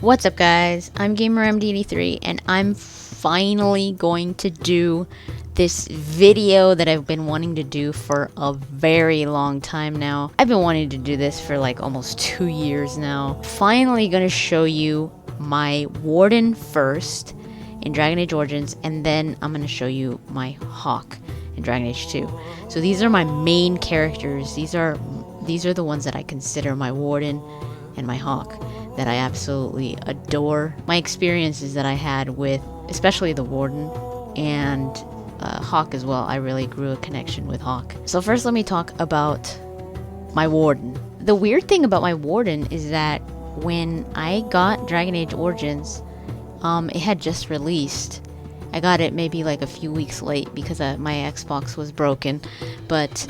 What's up guys, I'm GamerMD83 and I'm finally going to do this video that I've been wanting to do for a very long time now. I've been wanting to do this for like almost 2 years now. Finally gonna show you my Warden first in Dragon Age Origins, and then I'm gonna show you my Hawke in Dragon Age 2. So these are my main characters. These are the ones that I consider my Warden and my Hawke, that I absolutely adore. My experiences that I had with, especially the Warden and Hawke as well, I really grew a connection with Hawke. So first let me talk about my Warden. The weird thing about my Warden is that when I got Dragon Age Origins, it had just released. I got it maybe like a few weeks late because my Xbox was broken, but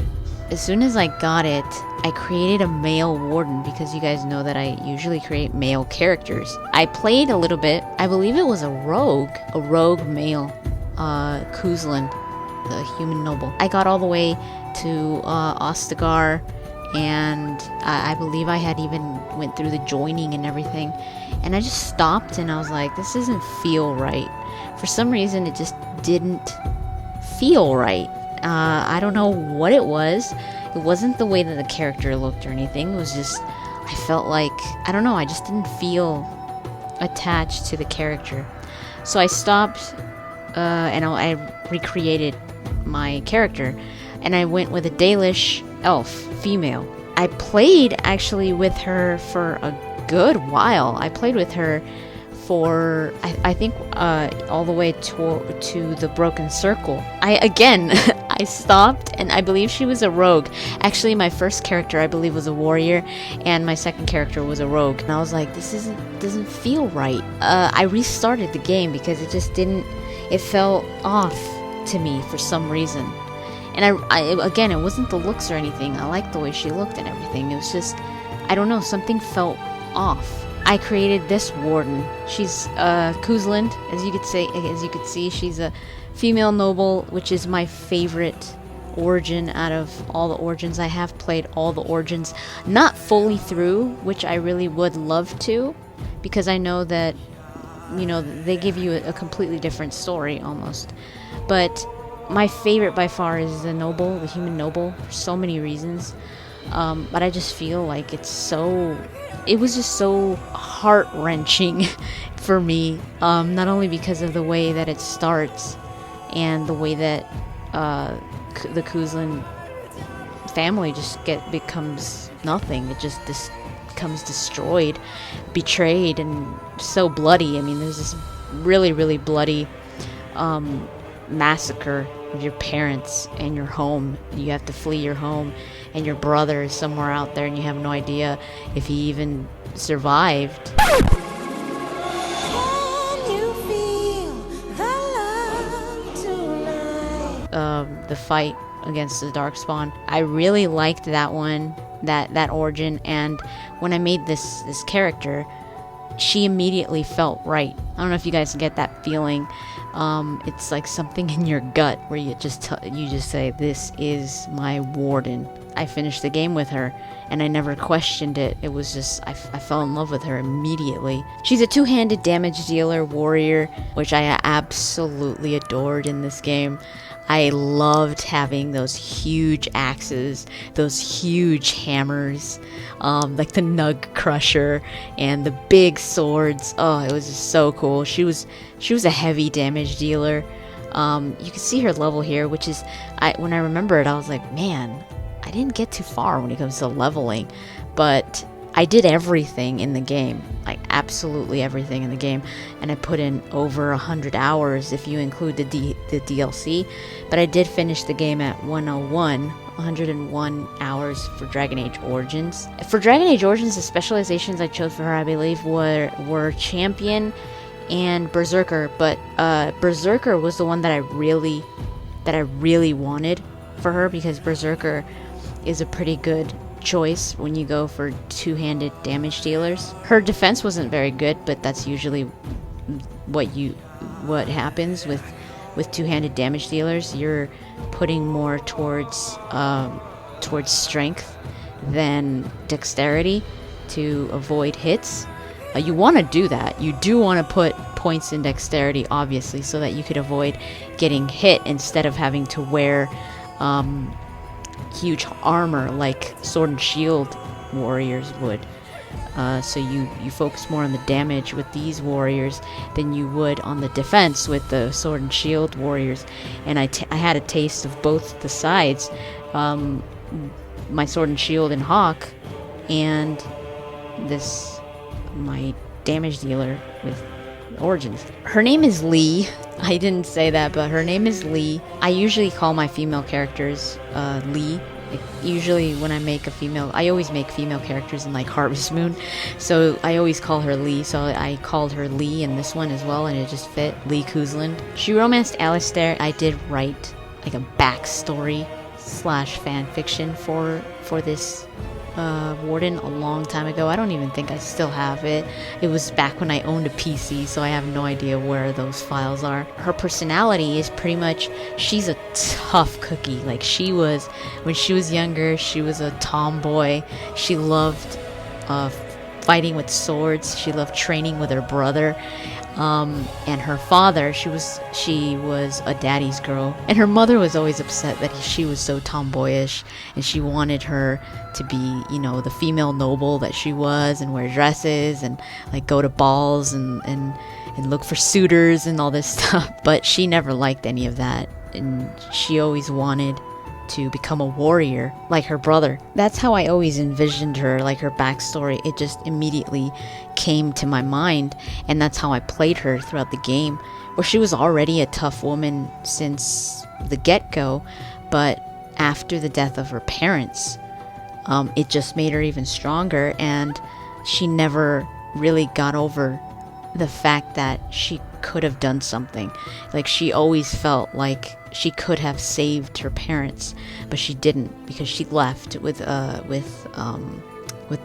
as soon as I got it, I created a male Warden because you guys know that I usually create male characters. I played a little bit. I believe it was a rogue male, Kuzlin, the human noble. I got all the way to Ostagar, and I believe I had even went through the joining and everything. And I just stopped and I was like, this doesn't feel right. For some reason, it just didn't feel right. I don't know what it was. It wasn't the way that the character looked or anything. It was just, I felt like, I don't know, I just didn't feel attached to the character. So I stopped, and I recreated my character, and I went with a Dalish elf, female. I played actually with her for a good while. I played with her for, I think, all the way to the Broken Circle. I stopped, and I believe she was a rogue. Actually, my first character, I believe, was a warrior, and my second character was a rogue. And I was like, this doesn't feel right. I restarted the game because it just didn't, it felt off to me for some reason. And again, it wasn't the looks or anything. I liked the way she looked and everything. It was just, I don't know, something felt off. I created this Warden. She's Kuzlin, as you could see. She's a female noble, which is my favorite origin out of all the origins. I have played all the origins, not fully through, which I really would love to, because I know that, you know, they give you a completely different story almost. But my favorite by far is the noble, the human noble, for so many reasons. But I just feel like it was just so heart-wrenching for me, not only because of the way that it starts and the way that the Kuzlin family just becomes nothing. It just becomes destroyed, betrayed, and so bloody. I mean, there's this really, really bloody massacre of your parents and your home. You have to flee your home, and your brother is somewhere out there, and you have no idea if he even survived. The fight against the Darkspawn, I really liked that one, that origin, and when I made this character, she immediately felt right. I don't know if you guys get that feeling. It's like something in your gut where you just say, this is my Warden. I finished the game with her, and I never questioned it. It was just, I fell in love with her immediately. She's a two-handed damage dealer warrior, which I absolutely adored in this game. I loved having those huge axes, those huge hammers, like the Nug Crusher and the big swords. Oh, it was just so cool. She was a heavy damage dealer. You can see her level here, which is, when I remember it, I was like, man, I didn't get too far when it comes to leveling, but I did everything in the game, like absolutely everything in the game, and I put in over 100 hours if you include the DLC, but I did finish the game at 101 hours for Dragon Age Origins. For Dragon Age Origins, the specializations I chose for her, I believe, were Champion and Berserker, but Berserker was the one that I really wanted for her, because Berserker is a pretty good choice when you go for two-handed damage dealers. Her defense wasn't very good, but that's usually what happens with two-handed damage dealers. You're putting more towards strength than dexterity to avoid hits. You want to do that. You do want to put points in dexterity, obviously, so that you could avoid getting hit instead of having to wear huge armor like sword and shield warriors would. So you focus more on the damage with these warriors than you would on the defense with the sword and shield warriors. And I had a taste of both the sides, my sword and shield and Hawke, and my damage dealer with Origins. Her name is Lee. I didn't say that, but her name is Lee. I usually call my female characters Lee. Usually when I make a female, I always make female characters in like Harvest Moon, so I always call her Lee, so I called her Lee in this one as well, and it just fit. Lee Kuzland. She romanced Alistair. I did write like a backstory / fan fiction for this Warden a long time ago. I don't even think I still have it. It was back when I owned a PC, so I have no idea where those files are. Her personality is pretty much, she's a tough cookie. Like, when she was younger, she was a tomboy. She loved fighting with swords. She loved training with her brother. And her father, she was a daddy's girl, and her mother was always upset that she was so tomboyish, and she wanted her to be, the female noble that she was, and wear dresses and like go to balls and look for suitors and all this stuff. But she never liked any of that, and she always wanted to become a warrior like her brother. That's how I always envisioned her, like her backstory. It just immediately came to my mind, and that's how I played her throughout the game, where she was already a tough woman since the get-go, but after the death of her parents, it just made her even stronger, and she never really got over the fact that she could have done something. Like, she always felt like she could have saved her parents, but she didn't, because she left with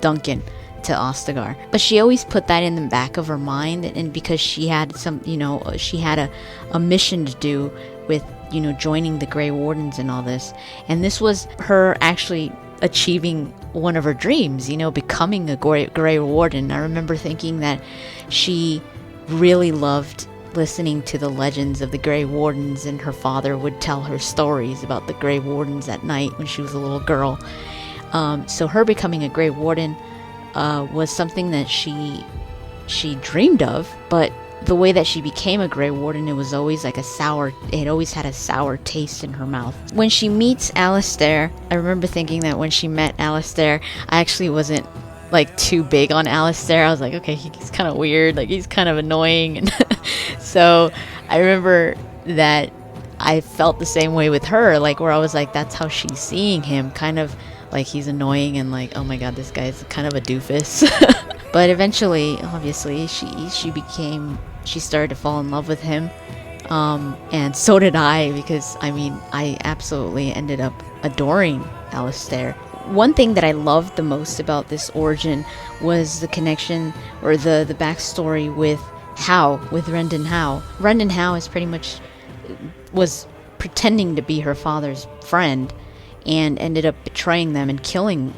Duncan to Ostagar. But she always put that in the back of her mind, and because she had she had a mission to do with joining the Grey Wardens and all this, and this was her actually achieving one of her dreams, becoming a Grey Warden. I remember thinking that she really loved listening to the legends of the Grey Wardens, and her father would tell her stories about the Grey Wardens at night when she was a little girl. So her becoming a Grey Warden was something that she dreamed of, but the way that she became a Grey Warden, it was always like it always had a sour taste in her mouth. When she meets Alistair, I remember thinking that when she met Alistair, I actually wasn't like too big on Alistair. I was like, okay, he's kind of weird, like he's kind of annoying. And so I remember that I felt the same way with her, like where I was like, that's how she's seeing him, kind of like he's annoying and like, oh my god, this guy's kind of a doofus. But eventually, obviously, she started to fall in love with him, and so did I, because I absolutely ended up adoring Alistair. One thing that I loved the most about this origin was the connection, or the backstory with Rendon Howe. Rendon Howe is pretty much was pretending to be her father's friend, and ended up betraying them and killing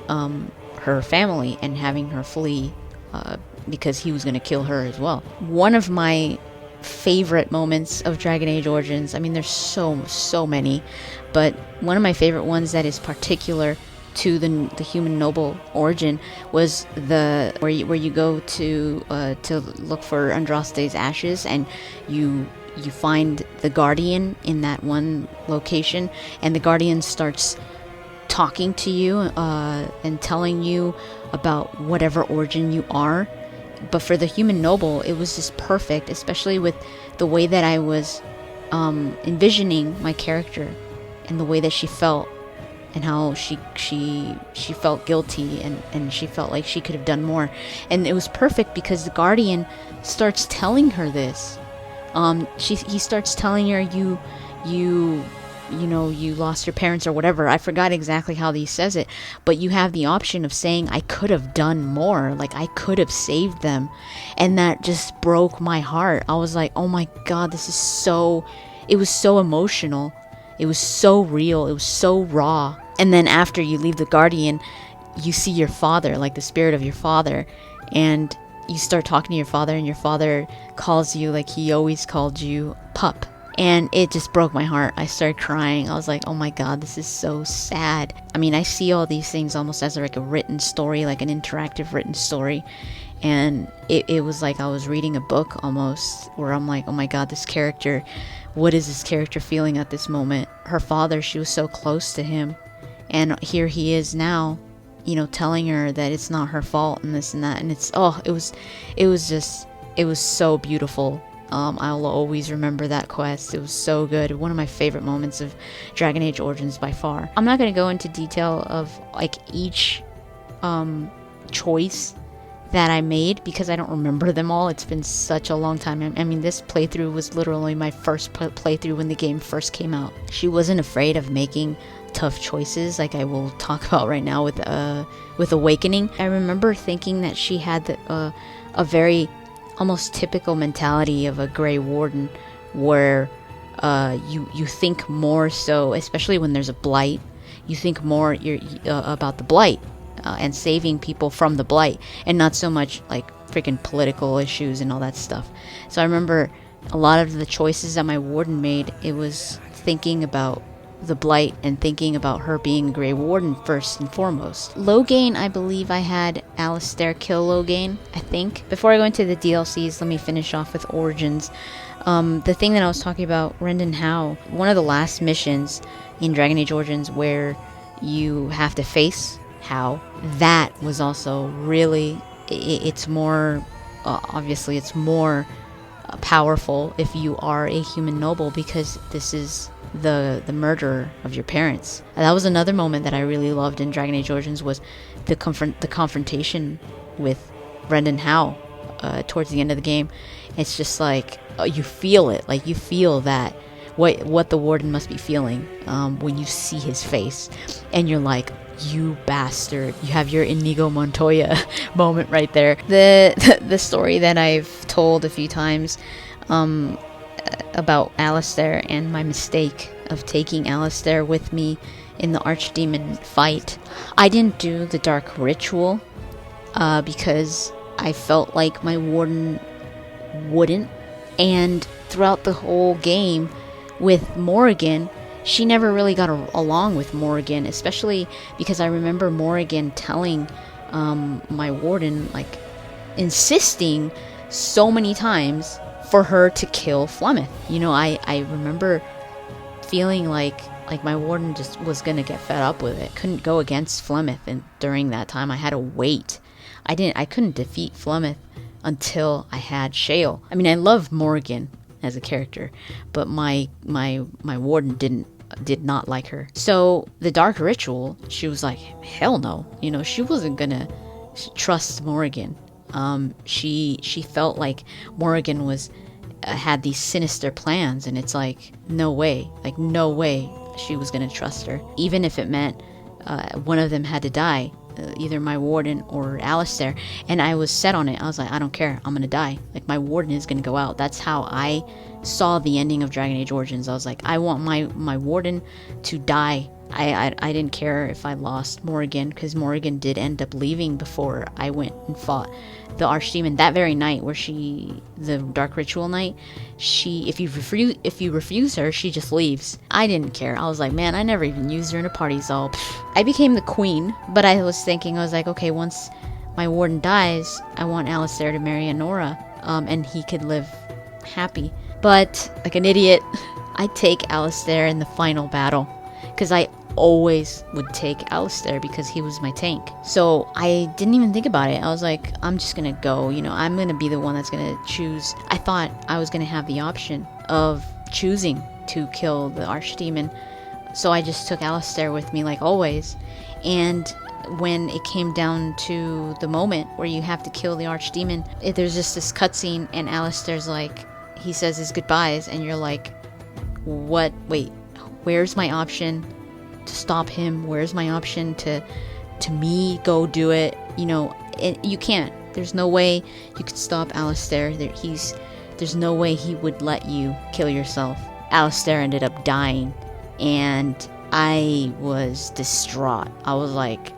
her family and having her flee because he was going to kill her as well. One of my favorite moments of Dragon Age Origins, there's so many, but one of my favorite ones that is particular to the human noble origin was where you go to look for Andraste's ashes, and you find the Guardian in that one location, and the Guardian starts talking to you and telling you about whatever origin you are. But for the human noble, it was just perfect, especially with the way that I was envisioning my character and the way that she felt, and how she felt guilty, and she felt like she could have done more. And it was perfect because the Guardian starts telling her this. He starts telling her, you lost your parents or whatever. I forgot exactly how he says it, but you have the option of saying, I could have done more, like I could have saved them. And that just broke my heart. I was like, oh my god, it was so emotional. It was so real. It was so raw. And then after you leave the Guardian, you see your father, like the spirit of your father, and you start talking to your father, and your father calls you like he always called you, pup. And it just broke my heart. I started crying. I was like, oh my god, this is so sad. I mean, I see all these things almost as like a written story, like an interactive written story. And it was like I was reading a book almost, where I'm like, oh my god, this character, what is this character feeling at this moment? Her father, she was so close to him. And here he is now, you know, telling her that it's not her fault and this and that. And it was so beautiful. I'll always remember that quest. It was so good. One of my favorite moments of Dragon Age Origins by far. I'm not going to go into detail of like each choice that I made because I don't remember them all. It's been such a long time. I mean, this playthrough was literally my first playthrough when the game first came out. She wasn't afraid of making tough choices, like I will talk about right now with Awakening. I remember thinking that she had a very almost typical mentality of a Grey Warden, where you think more so, especially when there's a blight, you think more about the blight and saving people from the blight, and not so much like freaking political issues and all that stuff. So I remember a lot of the choices that my warden made, it was thinking about the blight and thinking about her being a Grey Warden first and foremost. Loghain, I believe I had Alistair kill Loghain, I think. Before I go into the DLCs, let me finish off with Origins. The thing that I was talking about, Warden Hawke, one of the last missions in Dragon Age Origins where you have to face Hawke, that was also really, it's more, obviously it's more powerful if you are a human noble, because this is the murderer of your parents. And that was another moment that I really loved in Dragon Age Origins, was the confrontation with Warden Hawke towards the end of the game. It's just like you feel it, like you feel that what the warden must be feeling when you see his face, and you're like, you bastard. You have your Inigo Montoya moment right there. The story that I've told a few times about Alistair and my mistake of taking Alistair with me in the Archdemon fight. I didn't do the Dark Ritual because I felt like my warden wouldn't. And throughout the whole game with Morrigan, she never really got along with Morrigan, especially because I remember Morrigan telling my warden, like, insisting so many times for her to kill Flemeth. You know, I remember feeling like my warden just was gonna get fed up with it. Couldn't go against Flemeth, and during that time I had to wait. I couldn't defeat Flemeth until I had Shale. I mean, I love Morrigan as a character, but my warden did not like her. So the Dark Ritual, she was like, hell no. You know, she wasn't gonna trust Morrigan. She felt like Morrigan was had these sinister plans, and it's like, no way she was gonna trust her, even if it meant one of them had to die, either my warden or Alistair. And I was set on it. I was like, I don't care, I'm gonna die. Like, my warden is gonna go out. That's how I saw the ending of Dragon Age Origins. I was like, I want my warden to die. I didn't care if I lost Morrigan, because Morrigan did end up leaving before I went and fought the Archdemon that very night, where the Dark Ritual night, if you refuse her, she just leaves. I didn't care. I was like, man, I never even used her in a party, so I became the queen. But I was like, okay, once my warden dies, I want Alistair to marry Anora, and he could live happy. But like an idiot, I take Alistair in the final battle, because I always would take Alistair because he was my tank. So I didn't even think about it. I was like, I'm just gonna go, you know, I'm gonna be the one that's gonna choose. I thought I was gonna have the option of choosing to kill the Archdemon, so I just took Alistair with me like always. And when it came down to the moment where you have to kill the Archdemon, there's just this cutscene, and Alistair's like, he says his goodbyes, and you're like, what? Wait, where's my option to stop him? Where's my option to me go do it? You know, you can't. There's no way you could stop Alistair. There's no way he would let you kill yourself. Alistair ended up dying, and I was distraught. I was like,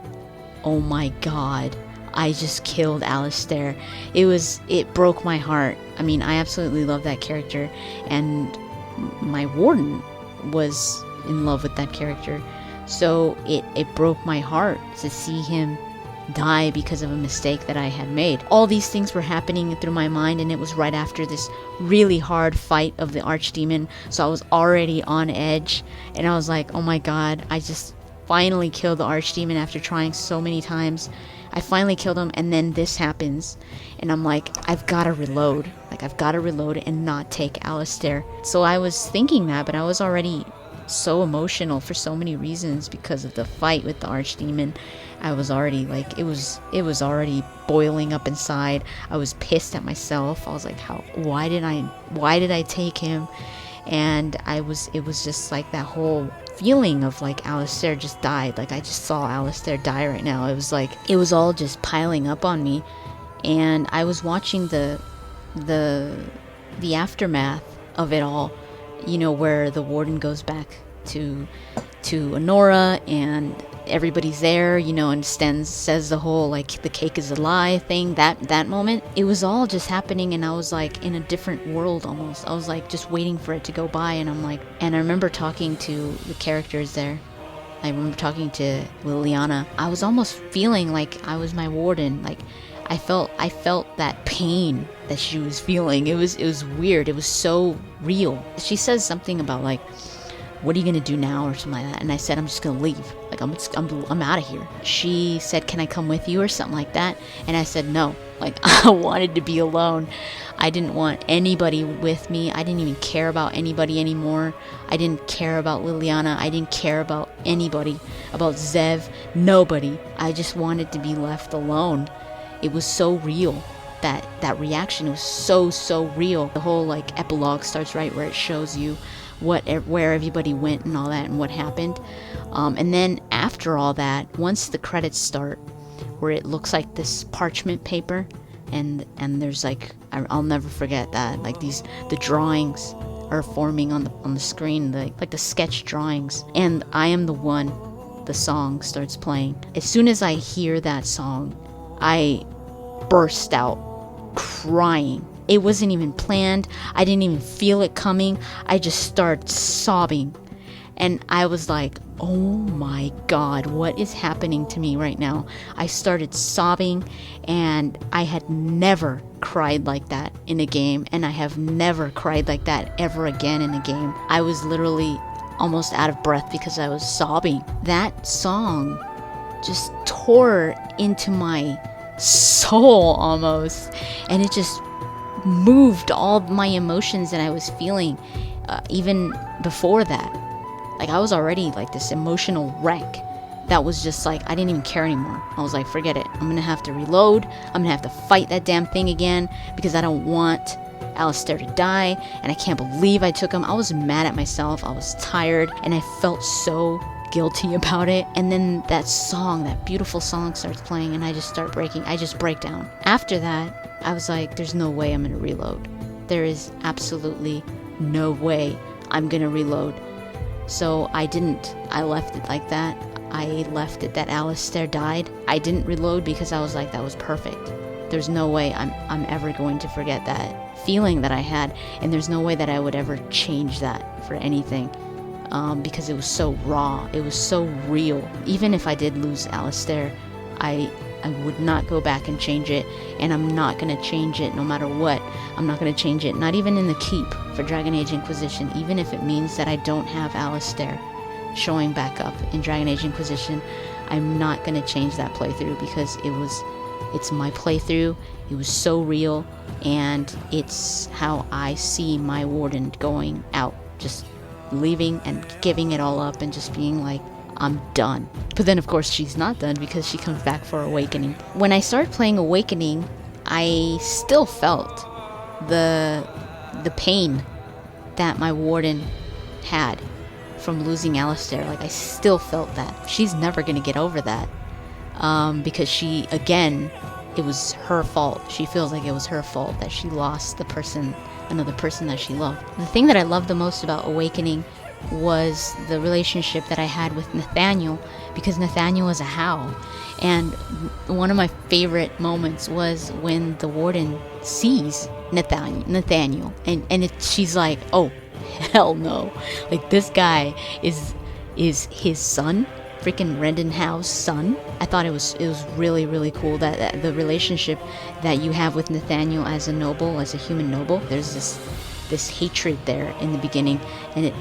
oh my god, I just killed Alistair. It broke my heart. I mean, I absolutely love that character, and my warden was in love with that character. So it broke my heart to see him die because of a mistake that I had made. All these things were happening through my mind, and it was right after this really hard fight of the archdemon, so I was already on edge, and I was like, oh my god, I just finally killed the archdemon after trying so many times. I finally killed him, and then this happens, and I'm like, I've got to reload. Like, I've got to reload and not take Alistair. So I was thinking that, but I was already so emotional for so many reasons because of the fight with the archdemon. I was already like, it was already boiling up inside. I was pissed at myself. I was like, why did I take him? And it was just like that whole feeling of like Alistair just died. Like, I just saw Alistair die right now. It was like, it was all just piling up on me. And I was watching the aftermath of it all, you know, where the warden goes back to Honora and everybody's there, you know, and Sten says the whole like the cake is a lie thing. That moment, it was all just happening, and I was like in a different world almost. I was like just waiting for it to go by, and I'm like, and I remember talking to the characters there. I remember talking to Liliana. I was almost feeling like I was my warden. Like, I felt that pain that she was feeling. It was weird. It was so real. She says something about like, what are you gonna do now, or something like that, and I said, I'm just gonna leave. Like, I'm out of here. She said, can I come with you, or something like that, and I said no. Like, I wanted to be alone. I didn't want anybody with me. I didn't even care about anybody anymore. I didn't care about Liliana. I didn't care about anybody, about Zev, nobody. I just wanted to be left alone. It was so real. That reaction was so real. The whole like epilogue starts right where it shows you where everybody went and all that and what happened, and then after all that, once the credits start, where it looks like this parchment paper, and there's like, I'll never forget that, like the drawings are forming on the screen, like the sketch drawings, and I Am the One, the song starts playing. As soon as I hear that song, I burst out crying. It wasn't even planned. I didn't even feel it coming. I just started sobbing. And I was like, oh my god, what is happening to me right now? I started sobbing, and I had never cried like that in a game, and I have never cried like that ever again in a game. I was literally almost out of breath because I was sobbing. That song just tore into my soul almost, and it just moved all my emotions that I was feeling, even before that. Like, I was already like this emotional wreck that was just like, I didn't even care anymore. I was like, forget it, I'm gonna have to reload, I'm gonna have to fight that damn thing again, because I don't want Alistair to die, and I can't believe I took him. I was mad at myself, I was tired, and I felt so guilty about it. And then that song, that beautiful song, starts playing, and I just break down. After that, I was like, there's no way I'm gonna reload. There is absolutely no way I'm gonna reload. So I didn't. I left it like that. I left it that Alistair died. I didn't reload because I was like, that was perfect. There's no way I'm ever going to forget that feeling that I had, and there's no way that I would ever change that for anything. Because it was so raw, it was so real. Even if I did lose Alistair, I would not go back and change it, and I'm not going to change it no matter what. I'm not going to change it, not even in the keep for Dragon Age Inquisition, even if it means that I don't have Alistair showing back up in Dragon Age Inquisition. I'm not going to change that playthrough, because it's my playthrough. It was so real, and it's how I see my warden going out, just leaving and giving it all up and just being like, I'm done. But then of course she's not done, because she comes back for Awakening. When I started playing Awakening, I still felt the pain that my warden had from losing Alistair. Like, I still felt that. She's never gonna get over that, because she, again, it was her fault. She feels like it was her fault that she lost another person that she loved. The thing that I love the most about Awakening was the relationship that I had with Nathaniel, because Nathaniel was a How. And one of my favorite moments was when the warden sees Nathaniel, and she's like, oh, hell no. Like, this guy is his son, freaking Rendon Howe's son. I thought it was really, really cool that the relationship that you have with Nathaniel as a noble, as a human noble. There's this hatred there in the beginning, and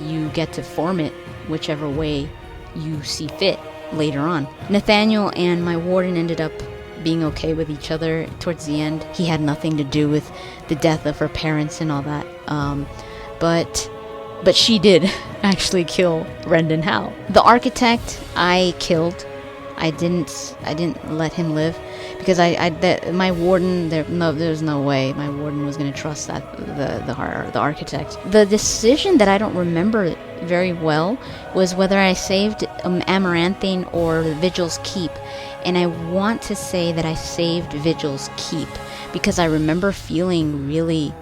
you get to form it whichever way you see fit later on. Nathaniel and my warden ended up being okay with each other towards the end. He had nothing to do with the death of her parents and all that. But she did actually kill Rendon Howe. The architect I killed. I didn't let him live because my warden, there's no way my warden was going to trust that the architect. The decision that I don't remember very well was whether I saved Amaranthine or Vigil's Keep, and I want to say that I saved Vigil's Keep because I remember feeling really,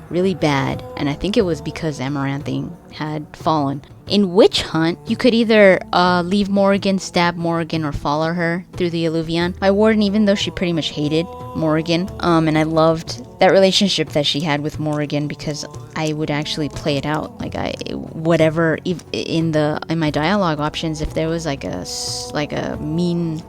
really bad, and I think it was because Amaranthine had fallen. In Witch Hunt, you could either leave Morrigan, stab Morrigan, or follow her through the Alluvion. My warden, even though she pretty much hated Morrigan, and I loved that relationship that she had with Morrigan because I would actually play it out. Like whatever in my dialogue options, if there was like a mean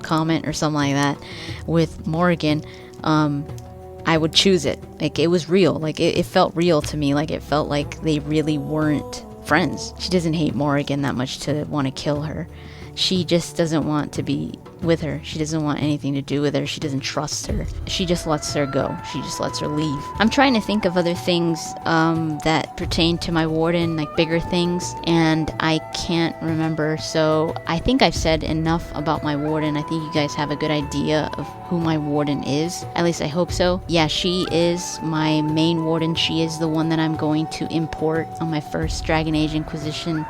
comment or something like that with Morrigan, I would choose it. Like, it was real. Like, it felt real to me. Like, it felt like they really weren't friends. She doesn't hate Morrigan that much to want to kill her. She just doesn't want to be with her. She doesn't want anything to do with her. She doesn't trust her. She just lets her go. She just lets her leave. I'm trying to think of other things that pertain to my warden, like bigger things, and I can't remember. So I think I've said enough about my warden. I think you guys have a good idea of who my warden is. At least I hope so. Yeah, she is my main warden. She is the one that I'm going to import on my first Dragon Age Inquisition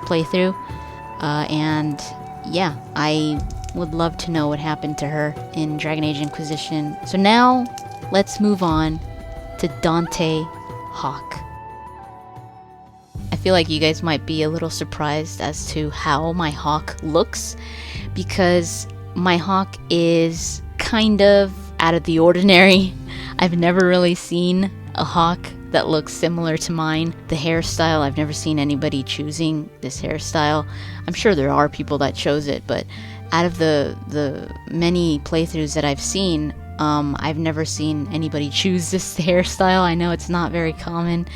playthrough. And yeah, I would love to know what happened to her in Dragon Age Inquisition. So now, let's move on to Dante Hawke. I feel like you guys might be a little surprised as to how my Hawke looks, because my Hawke is kind of out of the ordinary. I've never really seen a Hawke that looks similar to mine. The hairstyle, I've never seen anybody choosing this hairstyle. I'm sure there are people that chose it, but out of the many playthroughs that I've seen, I've never seen anybody choose this hairstyle. I know it's not very common,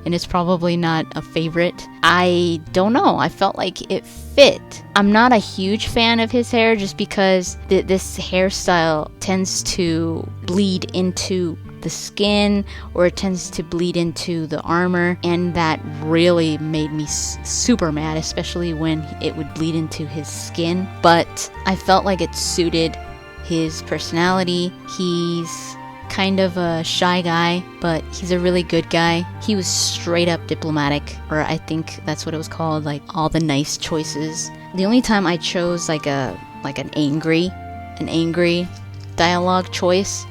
and it's probably not a favorite. I don't know. I felt like it fit. I'm not a huge fan of his hair just because this hairstyle tends to bleed into the skin, or it tends to bleed into the armor, and that really made me super mad, especially when it would bleed into his skin. But I felt like it suited his personality. He's kind of a shy guy, but he's a really good guy. He was straight up diplomatic, or I think that's what it was called, like all the nice choices. The only time I chose like an angry dialogue choice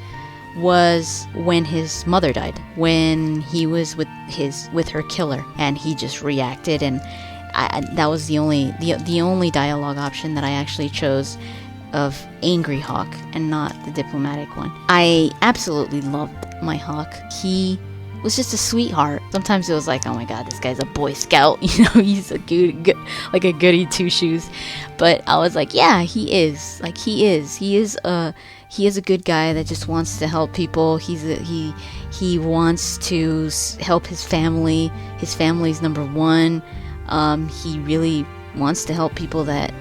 was when his mother died, when he was with her killer, and he just reacted, and that was the only dialogue option that I actually chose of angry Hawke and not the diplomatic one. I absolutely loved my Hawke. He was just a sweetheart. Sometimes it was like, oh my god, this guy's a Boy Scout, he's a good like a goody two shoes. But I was like, yeah, he is a good guy that just wants to help people. He wants to help his family. His family's number one. He really wants to help people that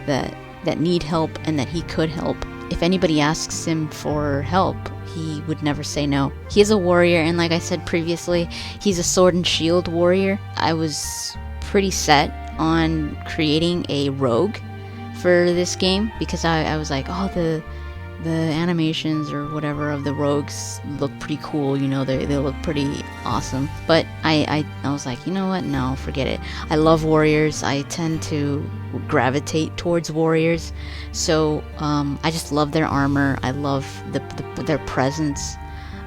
need help and that he could help. If anybody asks him for help, he would never say no. He is a warrior, and like I said previously, he's a sword and shield warrior. I was pretty set on creating a rogue for this game because I was like, oh, the animations or whatever of the rogues look pretty cool, they look pretty awesome. But I was like, you know what, no, forget it. I love warriors. I tend to gravitate towards warriors, so I just love their armor. I love their presence.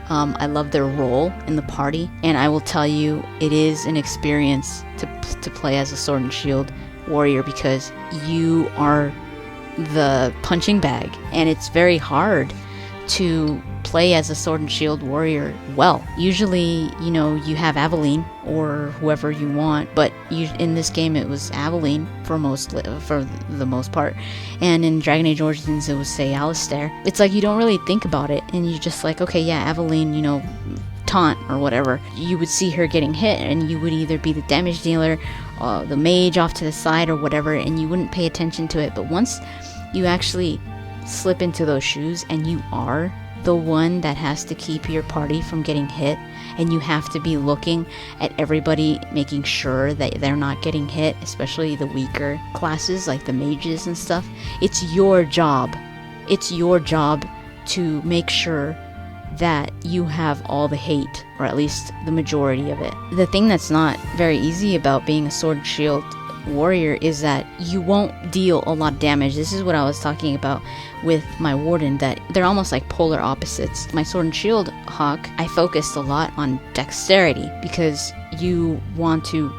I love their role in the party, and I will tell you, it is an experience to play as a sword and shield warrior, because you are the punching bag, and it's very hard to play as a sword and shield warrior well. Usually, you have Aveline or whoever you want, but in this game it was Aveline for the most part, and in Dragon Age Origins it was, say, Alistair. It's like you don't really think about it, and you're just like, okay, yeah, Aveline, taunt or whatever. You would see her getting hit, and you would either be the damage dealer, the mage off to the side, or whatever, and you wouldn't pay attention to it. But once you actually slip into those shoes and you are the one that has to keep your party from getting hit, and you have to be looking at everybody, making sure that they're not getting hit, especially the weaker classes like the mages and stuff. It's your job to make sure that you have all the hate, or at least the majority of it. The thing that's not very easy about being a sword and shield warrior is that you won't deal a lot of damage. This is what I was talking about with my warden, that they're almost like polar opposites. My sword and shield Hawke, I focused a lot on dexterity, because you want to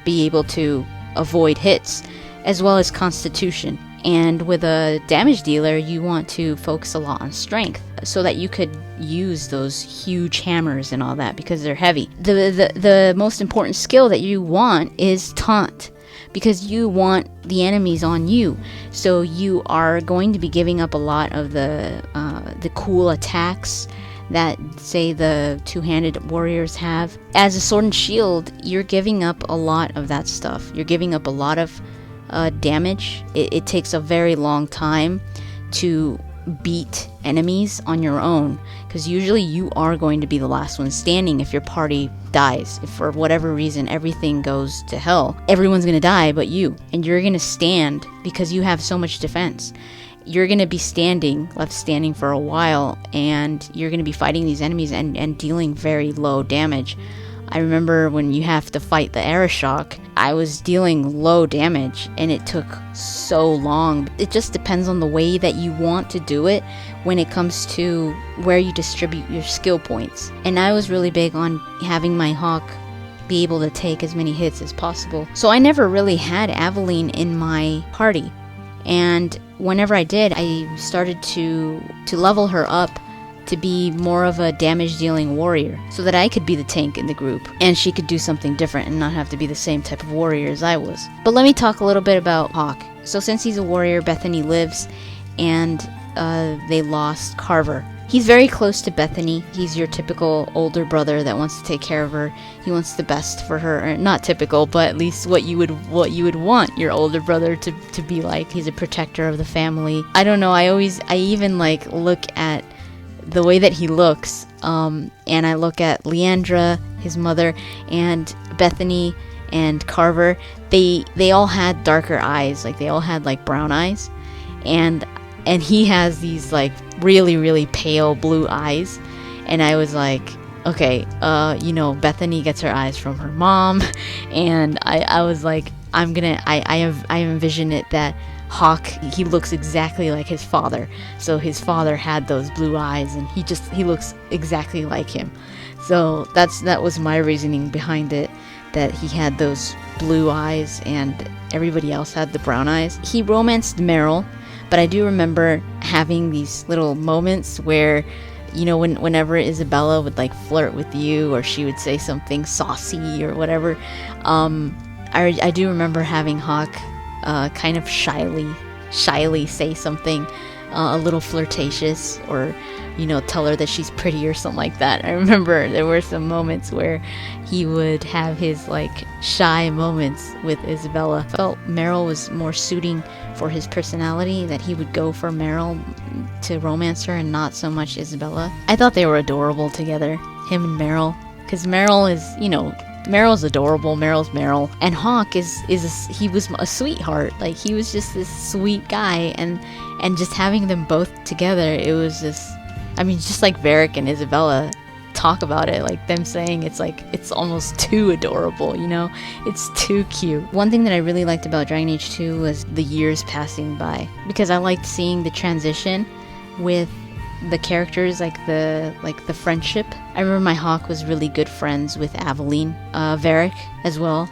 be able to avoid hits, as well as constitution. And with a damage dealer, you want to focus a lot on strength, so that you could use those huge hammers and all that, because they're heavy. The most important skill that you want is taunt, because you want the enemies on you. So you are going to be giving up a lot of the cool attacks that, say, the two-handed warriors have. As a sword and shield, you're giving up a lot of that stuff. You're giving up a lot of damage. It takes a very long time to beat enemies on your own, because usually you are going to be the last one standing if your party dies. If for whatever reason everything goes to hell, everyone's gonna die but you, and you're gonna stand because you have so much defense. You're gonna be left standing for a while, and you're gonna be fighting these enemies and dealing very low damage. I remember when you have to fight the Arashock, I was dealing low damage, and it took so long. It just depends on the way that you want to do it when it comes to where you distribute your skill points. And I was really big on having my Hawke be able to take as many hits as possible. So I never really had Aveline in my party. And whenever I did, I started to level her up to be more of a damage dealing warrior, so that I could be the tank in the group and she could do something different and not have to be the same type of warrior as I was. But let me talk a little bit about Hawke. So since he's a warrior, Bethany lives, and they lost Carver. He's very close to Bethany. He's your typical older brother that wants to take care of her. He wants the best for her. Or not typical, but at least what you would want your older brother to be like. He's a protector of the family. I don't know, I even like look at the way that he looks, and I look at Leandra, his mother, and Bethany and Carver. They all had darker eyes, like they all had like brown eyes, and he has these like really, really pale blue eyes. And I was like, okay, Bethany gets her eyes from her mom, and I was like, I envision it that Hawke, he looks exactly like his father. So his father had those blue eyes, and he looks exactly like him. So that was my reasoning behind it, that he had those blue eyes and everybody else had the brown eyes. He romanced Meryl, but I do remember having these little moments where, whenever Isabella would like flirt with you, or she would say something saucy or whatever, I do remember having Hawke kind of shyly say something a little flirtatious, or tell her that she's pretty or something like that. I remember there were some moments where he would have his like shy moments with Isabella. I felt Meryl was more suiting for his personality, that he would go for Meryl to romance her and not so much Isabella. I thought they were adorable together, him and Meryl, because Meryl is, Meryl's adorable. Meryl's Meryl, and Hawke he was a sweetheart. Like, he was just this sweet guy, and just having them both together, it was just like Varric and Isabella talk about it, like them saying it's almost too adorable, it's too cute. One thing that I really liked about Dragon Age 2 was the years passing by, because I liked seeing the transition with the characters, like the friendship. I remember my Hawke was really good friends with Aveline, Varric as well,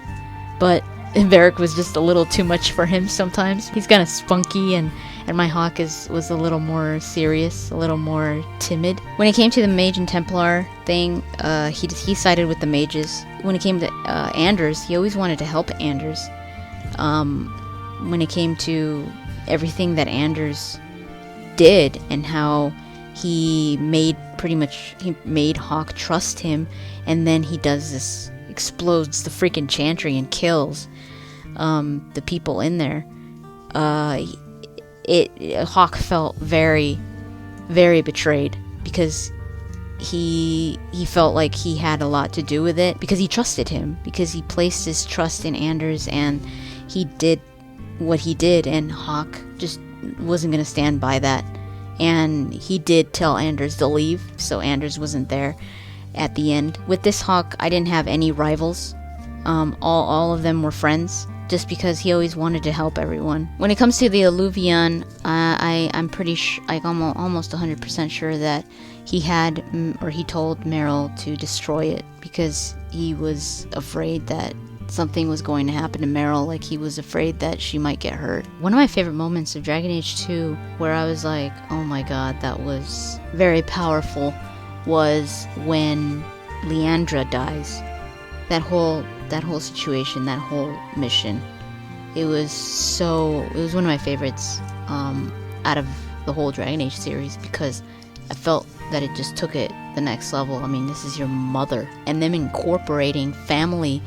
but Varric was just a little too much for him sometimes. He's kind of spunky, and my Hawke was a little more serious, a little more timid. When it came to the Mage and Templar thing, he sided with the mages. When it came to Anders, he always wanted to help Anders. When it came to everything that Anders did and how he made Hawke trust him, and then he does this, explodes the freaking chantry and kills the people in there. Hawke felt very, very betrayed, because he felt like he had a lot to do with it, because he trusted him, because he placed his trust in Anders, and he did what he did, and Hawke just wasn't going to stand by that. And he did tell Anders to leave, so Anders wasn't there at the end. With this Hawke, I didn't have any rivals. All of them were friends, just because he always wanted to help everyone. When it comes to the Alluvion, I'm pretty almost 100% sure that he told Meryl to destroy it, because he was afraid that something was going to happen to Meryl, like he was afraid that she might get hurt. One of my favorite moments of Dragon Age 2, where I was like, oh my god, that was very powerful, was when Leandra dies. That whole situation, that whole mission, it was one of my favorites out of the whole Dragon Age series, because I felt that it just took it the next level. I mean, this is your mother, and them incorporating family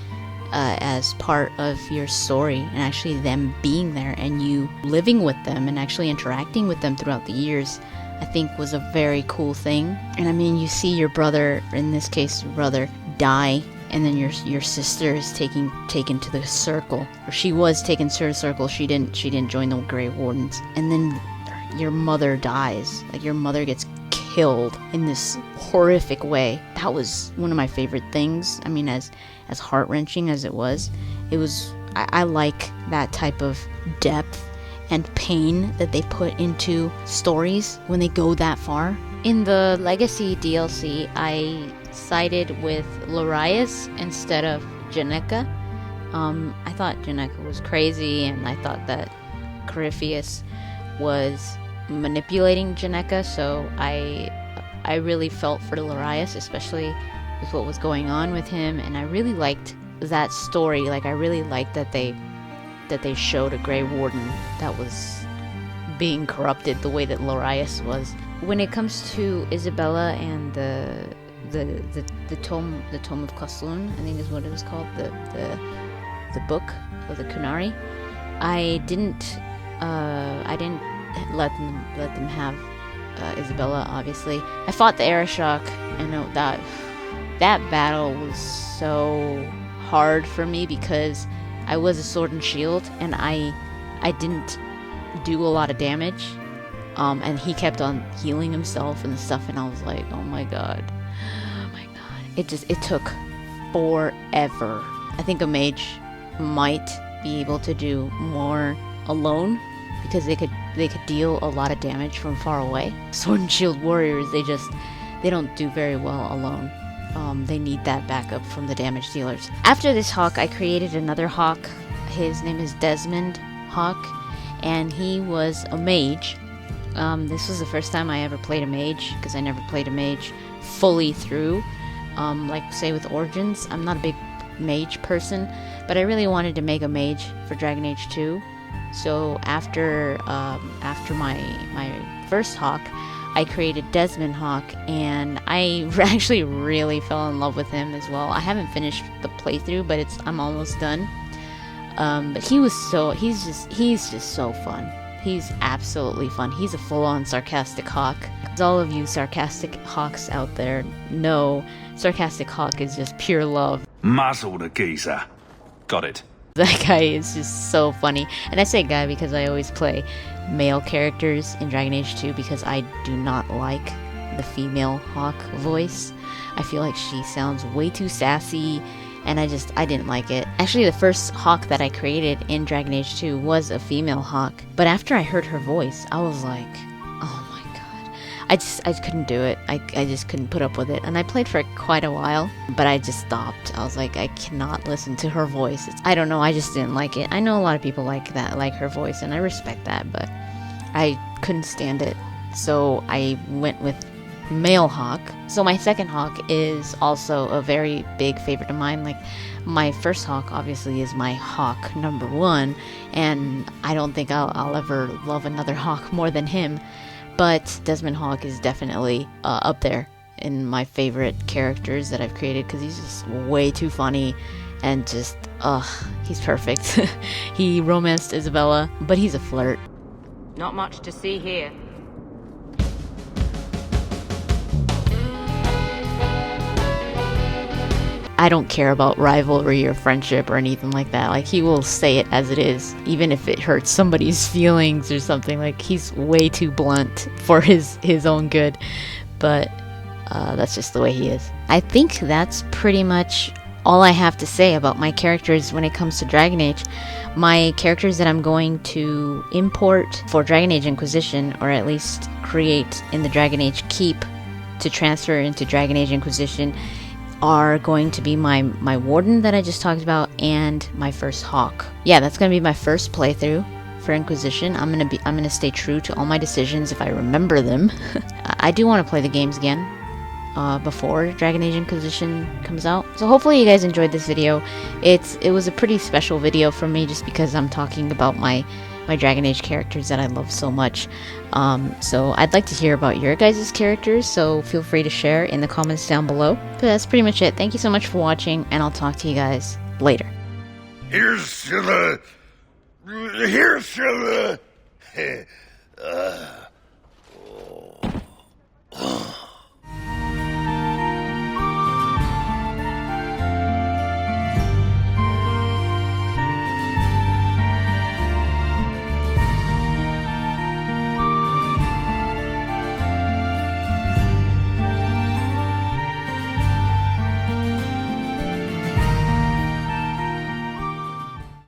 as part of your story, and actually them being there and you living with them and actually interacting with them throughout the years, I think was a very cool thing. And I mean, you see your brother, in this case your brother, die, and then your sister is taken to the Circle, or she was taken to the Circle. She didn't join the Grey Wardens, and then your mother dies. Like, your mother gets killed in this horrific way. That was one of my favorite things. I mean, as heart-wrenching as it was, I like that type of depth and pain that they put into stories when they go that far. In the Legacy DLC, I sided with Lorias instead of Janeka. I thought Janeka was crazy, and I thought that Corypheus was manipulating Janeka, so I really felt for Lorias, especially with what was going on with him, and I really liked that story. Like, I really liked that they showed a Grey Warden that was being corrupted the way that Lorias was. When it comes to Isabella and the tome of Koslun, I think is what it was called, the book of the Kunari, I didn't let them have Isabella. Obviously, I fought the Arashok, and that battle was so hard for me, because I was a sword and shield, and I didn't do a lot of damage, and he kept on healing himself and stuff, and I was like, oh my god, it took forever. I think a mage might be able to do more alone, because they could deal a lot of damage from far away. Sword and shield warriors, they don't do very well alone. They need that backup from the damage dealers. After this Hawke, I created another Hawke. His name is Desmond Hawke, and he was a mage. This was the first time I ever played a mage, because I never played a mage fully through. Like, say, with Origins, I'm not a big mage person, but I really wanted to make a mage for Dragon Age 2. So after my first Hawke, I created Desmond Hawke, and I actually really fell in love with him as well. I haven't finished the playthrough, but I'm almost done. But he's just so fun. He's absolutely fun. He's a full-on sarcastic Hawke. As all of you sarcastic Hawks out there know, sarcastic Hawke is just pure love. Muzzle the geezer. Got it. That guy is just so funny. And I say guy because I always play male characters in Dragon Age 2, because I do not like the female Hawke voice. I feel like she sounds way too sassy, and I didn't like it. Actually, the first Hawke that I created in Dragon Age 2 was a female Hawke, but after I heard her voice, I was like, oh my god. I couldn't do it. I just couldn't put up with it. And I played for quite a while, but I just stopped. I was like, I cannot listen to her voice. I don't know, I just didn't like it. I know a lot of people like that, like her voice, and I respect that, but I couldn't stand it. So I went with male Hawke. So my second Hawke is also a very big favorite of mine. Like, my first Hawke obviously is my Hawke number one, and I don't think I'll ever love another Hawke more than him. But Desmond Hawke is definitely up there in my favorite characters that I've created, because he's just way too funny and just, he's perfect. He romanced Isabella, but he's a flirt. Not much to see here. I don't care about rivalry or friendship or anything like that. Like, he will say it as it is, even if it hurts somebody's feelings or something. Like, he's way too blunt for his own good, but that's just the way he is. I think that's pretty much all I have to say about my characters when it comes to Dragon Age. My characters that I'm going to import for Dragon Age Inquisition, or at least create in the Dragon Age Keep to transfer into Dragon Age Inquisition, are going to be my Warden that I just talked about, and my first Hawke. Yeah, that's gonna be my first playthrough for Inquisition. I'm gonna stay true to all my decisions if I remember them. I do want to play the games again before Dragon Age Inquisition comes out. So hopefully you guys enjoyed this video. It was a pretty special video for me, just because I'm talking about my Dragon Age characters that I love so much. So I'd like to hear about your guys' characters, so feel free to share in the comments down below. But that's pretty much it. Thank you so much for watching, and I'll talk to you guys later. Here's to the...